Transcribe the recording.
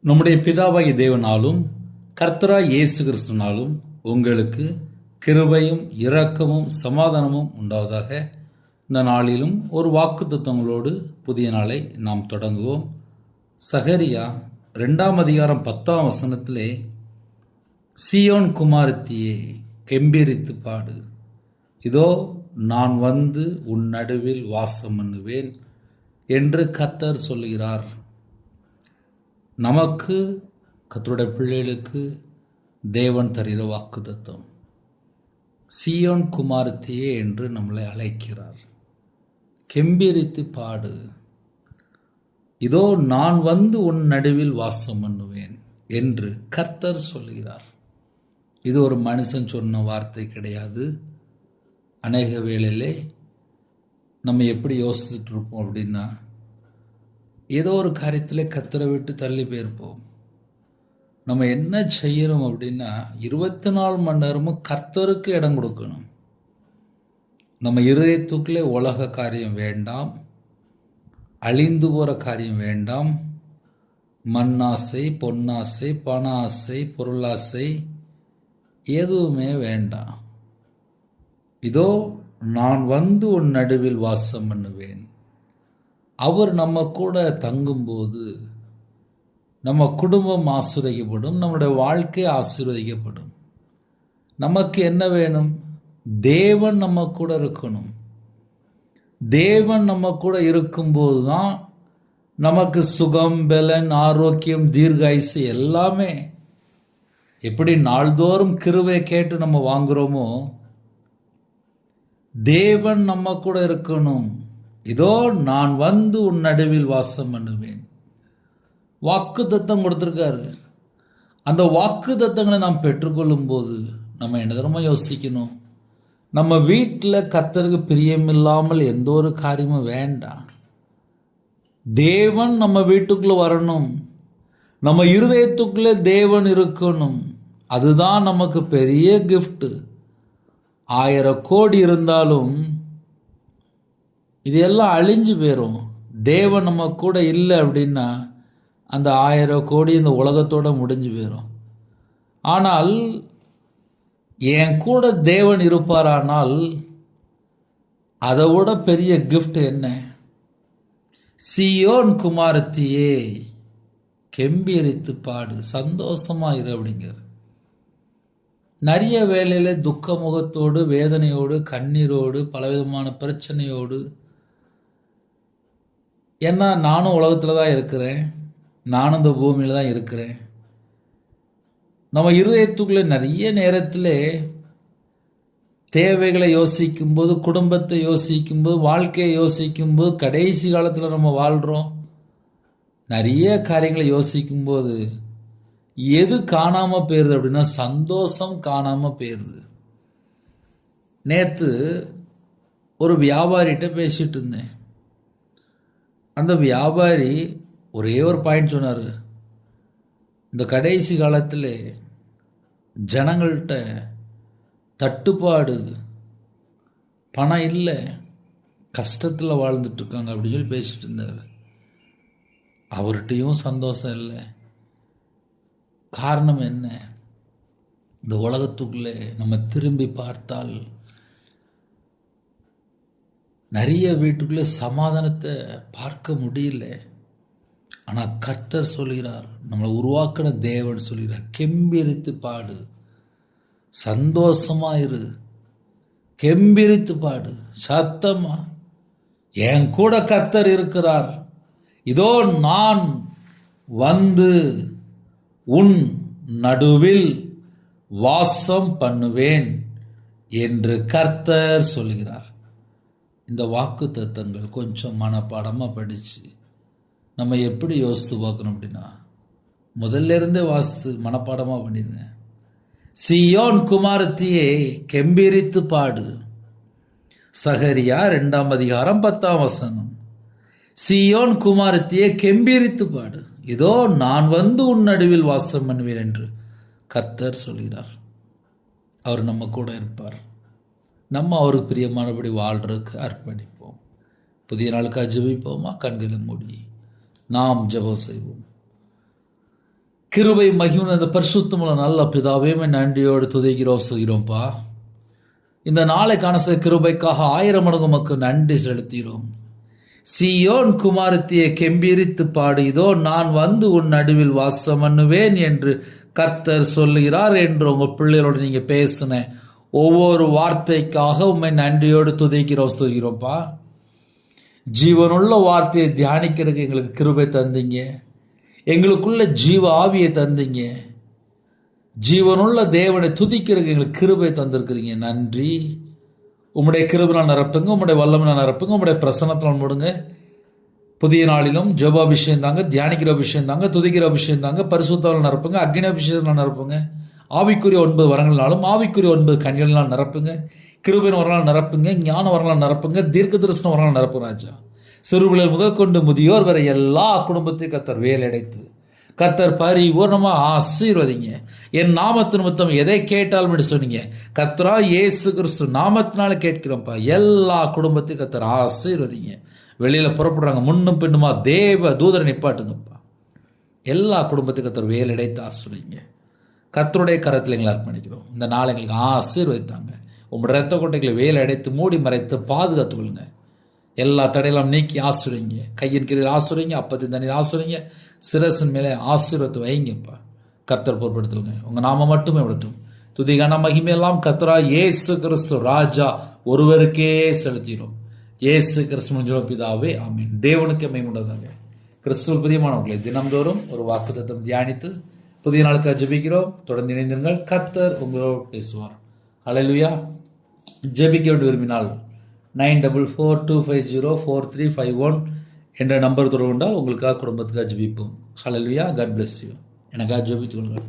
நம்முடைய பிதாவாகிய தேவனாலும் கர்த்தராய் இயேசு கிறிஸ்துவினாலும் உங்களுக்கு கிருபையும் இரக்கமும் சமாதானமும் உண்டாவதாக. இந்த நாளிலும் ஒரு வாக்குத்தத்தங்களோடு புதிய நாளை நாம் தொடங்குவோம். சகரியா 2 சீயோன் குமாரத்தியே கெம்பீரித்து பாடு, இதோ நான் வந்து உன் நடுவில் வாசம் பண்ணுவேன் என்று கர்த்தர் சொல்கிறார். நமக்கு கர்த்தருடைய பிள்ளைகளுக்கு தேவன் தருகிற வாக்குத்தத்தம், சீயோன் குமாரத்தியே என்று நம்மளை அழைக்கிறார். கெம்பீரித்து பாடு, இதோ நான் வந்து உன் நடுவில் வாசம் பண்ணுவேன் என்று கர்த்தர் சொல்கிறார். இது ஒரு மனுஷன் சொன்ன வார்த்தை கிடையாது. அநேக வேளையிலே நம்ம எப்படி யோசிச்சுட்டு இருப்போம் அப்படின்னா, ஏதோ ஒரு காரியத்தில் கர்த்தரை விட்டு தள்ளி போயிருப்போம். நம்ம என்ன செய்யணும் அப்படின்னா, 24 மணி நேரமும் கர்த்தருக்கு இடம் கொடுக்கணும். நம்ம இருதயத்துக்குள்ளே உலக காரியம் வேண்டாம், அழிந்து போகிற காரியம் வேண்டாம், மண்ணாசை, பொன்னாசை, பண ஆசை, பொருளாசை எதுவுமே வேண்டாம். இதோ நான் வந்து உன் நடுவில் வாசம் பண்ணுவேன். அவர் நம்ம கூட தங்கும்போது நம்ம குடும்பம் ஆசீர்வதிக்கப்படும், நம்முடைய வாழ்க்கை ஆசீர்வதிக்கப்படும். நமக்கு என்ன வேணும்? தேவன் நம்ம கூட இருக்கணும். தேவன் நம்ம கூட இருக்கும்போது தான் நமக்கு சுகம், பலன், ஆரோக்கியம், தீர்காயுசு எல்லாமே. எப்படி நாள்தோறும் கிருபையை கேட்டு நம்ம வாங்குறோமோ, தேவன் நம்ம கூட இருக்கணும். இதோ நான் வந்து உன் நடுவில் வாசம் பண்ணுவேன். வாக்கு தத்தம் கொடுத்துருக்காரு. அந்த வாக்கு தத்தங்களை நாம் பெற்றுக்கொள்ளும் போது நம்ம என்ன தரமா யோசிக்கணும்? நம்ம வீட்டில் கர்த்தருக்கு பிரியமில்லாமல் எந்த ஒரு காரியமும் வேண்டாம். தேவன் நம்ம வீட்டுக்குள்ள வரணும். நம்ம இருதயத்துக்குள்ளே தேவன் இருக்கணும். அதுதான் நமக்கு பெரிய கிஃப்ட். 1000 கோடி இருந்தாலும் இது எல்லாம் அழிஞ்சு போயிடும். தேவன் நம்ம கூட இல்லை அப்படின்னா அந்த 1000 கோடி இந்த உலகத்தோட முடிஞ்சு போயிடும். ஆனால் என் கூட தேவன் இருப்பாரானால் அதை விட பெரிய கிஃப்ட் என்ன? சீயோன் குமாரத்தியே கெம்பீரித்து பாடு, சந்தோஷமா இரு அப்படிங்கிறார். நிறைய வேளையில துக்க முகத்தோடு, வேதனையோடு, கண்ணீரோடு, பலவிதமான பிரச்சனையோடு, ஏன்னா நானும் உலகத்தில் தான் இருக்கிறேன், நானும் இந்த பூமியில் தான் இருக்கிறேன். நம்ம இருதயத்துக்குள்ளே நிறைய நேரத்தில் தேவைகளை யோசிக்கும்போது, குடும்பத்தை யோசிக்கும்போது, வாழ்க்கையை யோசிக்கும்போது, கடைசி காலத்தில் நம்ம வாழ்கிறோம். நிறைய காரியங்களை யோசிக்கும்போது எது காணாமல் போயிடுது அப்படின்னா, சந்தோஷம் காணாமல் போயிடுது. நேற்று ஒரு வியாபாரிகிட்ட பேசிட்டு இருந்தேன். அந்த வியாபாரி ஒரே ஒரு பாயிண்ட் சொன்னார். இந்த கடைசி காலத்தில் ஜனங்கள்கிட்ட தட்டுப்பாடு, பணம் இல்லை, கஷ்டத்தில் வாழ்ந்துட்டு இருக்காங்க அப்படின்னு சொல்லி பேசிட்டு இருந்தார். அவர்கிட்டையும் சந்தோஷம் இல்லை. காரணம் என்ன? இந்த உலகத்துக்குள்ளே நம்ம திரும்பி பார்த்தால் நிறைய வீட்டுக்குள்ளே சமாதானத்தை பார்க்க முடியல. ஆனால் கர்த்தர் சொல்கிறார், நம்மளை உருவாக்கின தேவன் சொல்கிறார், கெம்பீரித்து பாடு, சந்தோஷமா இரு, கெம்பீரித்து பாடு, சத்தமா. என் கூட கர்த்தர் இருக்கிறார். இதோ நான் வந்து உன் நடுவில் வாசம் பண்ணுவேன் என்று கர்த்தர் சொல்கிறார். இந்த வாக்கு தத்தங்கள் கொஞ்சம் மனப்பாடமாக படித்து நம்ம எப்படி யோசித்து பார்க்கணும் அப்படின்னா, முதல்ல இருந்தே வாசித்து மனப்பாடமாக பண்ணிடுங்க. சீயோன் குமாரத்தியே கெம்பீரித்து பாடு. சகரியா 2 சீயோன் குமாரத்தியே கெம்பீரித்து பாடு, இதோ நான் வந்து உன் நடுவில் வாசம் பண்ணுவேன் என்று கர்த்தர் சொல்கிறார். அவர் நம்ம கூட இருப்பார். நம்ம அவருக்கு பிரியமானபடி வாழ்றதுக்கு அர்ப்பணிப்போம். புதிய நாளுக்காக ஜெபிப்போமா? கண்களை மூடி நாம் ஜெபம் செய்வோம். கிருபை மகிமை அந்த பரிசுத்தமுள்ள நல்ல பிதாவே நன்றியோடு துதிக்கிறோம் சொல்கிறோம்ப்பா. இந்த நாளை காண கிருபைக்காக 1000 மடங்கு மக்கள் நன்றி செலுத்துகிறோம். சீயோன் குமாரத்தியை கெம்பீரித்து பாடு, இதோ நான் வந்து உன் நடுவில் வாசம் பண்ணுவேன் என்று கர்த்தர் சொல்லுகிறார் என்று உங்கள் பிள்ளைகளோடு நீங்க பேசின ஒவ்வொரு வார்த்தைக்காக உண்மை நன்றியோடு துதிக்கிறோம் சொல்கிறோம்ப்பா. ஜீவனுள்ள வார்த்தையை தியானிக்கிறதுக்கு எங்களுக்கு கிருபை தந்தீங்க, எங்களுக்குள்ள ஜீவ ஆவியை தந்தீங்க, ஜீவனுள்ள தேவனை துதிக்கிறதுக்கு எங்களுக்கு கிருபை தந்திருக்கிறீங்க. நன்றி. உம்முடைய கிருபையால் நிரப்புங்க, உம்முடைய வல்லமையால் நிரப்புங்க, உம்முடைய பிரசன்னத்தால் மூடுங்க. புதிய நாளிலும் ஜெப அபிஷேகம் தாங்க, தியானிக்கிற அபிஷேகம் தாங்க, துதிக்கிற அபிஷேகம் தாங்க, பரிசுத்தால் நிரப்புங்க, அக்னி அபிஷேகத்தால் நிரப்புங்க. ஆவிக்குரிய 9 வரங்களாலும் ஆவிக்குரிய 9 கண்களினால் நிரப்புங்க. கிருபையின் வரலால் நிரப்புங்க, ஞான வரலால் நிரப்புங்க, தீர்க்க தரிசன வரலால் நிரப்புங்க ராஜா. சிறுபிள்ளைகள் முதல் கொண்டு முதியோர் வரை எல்லா குடும்பத்தையும் கர்த்தர் வேலையடைத்து கர்த்தர் பரிபூர்ணமாக ஆசீர்வதிங்க. என் நாமத்து நிமித்தம் எதை கேட்டாலும் என்று சொன்னீங்க. கர்த்தரா இயேசு கிறிஸ்து நாமத்தினால கேட்கிறோம்ப்பா. எல்லா குடும்பத்தையும் கர்த்தர் ஆசீர்வதிங்க. வெளியில புறப்படுறாங்க, முன்னும் பின்னுமா தேவ தூதரை நிப்பாட்டுங்கப்பா. எல்லா குடும்பத்தையும் கர்த்தர் வேலையடைத்து ஆசீர்வதிங்க. கர்த்தருடைய கரத்தில் எங்களை அர்ப்பணிக்கிறோம். இந்த நாள் எங்களுக்கு ஆசீர்வதித்தாங்க. உங்களுடைய ரத்த கொட்டைகளை வேலை அடைத்து மூடி மறைத்து பாதுகாத்துக்கொள்ளுங்க. எல்லா தடையெல்லாம் நீக்கி ஆசுரிங்க. கையின் கீழில் ஆசுரிங்க, அப்பத்தின் தண்ணீர் ஆசுரிங்க, சிரசின் மேலே ஆசீர்வத்தை வைங்கப்பா. கர்த்தர் பொறுப்படுத்துங்க. உங்க நாம மட்டுமே விடட்டும். துதிகான மகிமையெல்லாம் கர்த்தரா இயேசு கிறிஸ்து ராஜா ஒருவருக்கே செலுத்திடும். இயேசு கிறிஸ்து பிதாவே ஆமீன். தேவனுக்கு மகிமையுண்டாதாக. கிறிஸ்துவில் பிரியமானவர்களை தினம்தோறும் ஒரு வாக்குத்தத்தம் தியானித்து புதிய நாளுக்காக ஜெபிக்கிறோம். தொடர்ந்து இணைந்திருங்கள். கர்த்தர் உங்களோடு பேசுவார். ஹல்லேலூயா. ஜெபிக்க வேண்டி விரும்பினால் 9442504351 என்ற நம்பர் தொடர்பு கொண்டால் உங்களுக்காக குடும்பத்துக்காக ஜெபிப்போம். ஹல்லேலூயா. God bless you. எனக்காக ஜெபித்துக் கொள்ளுங்கள்.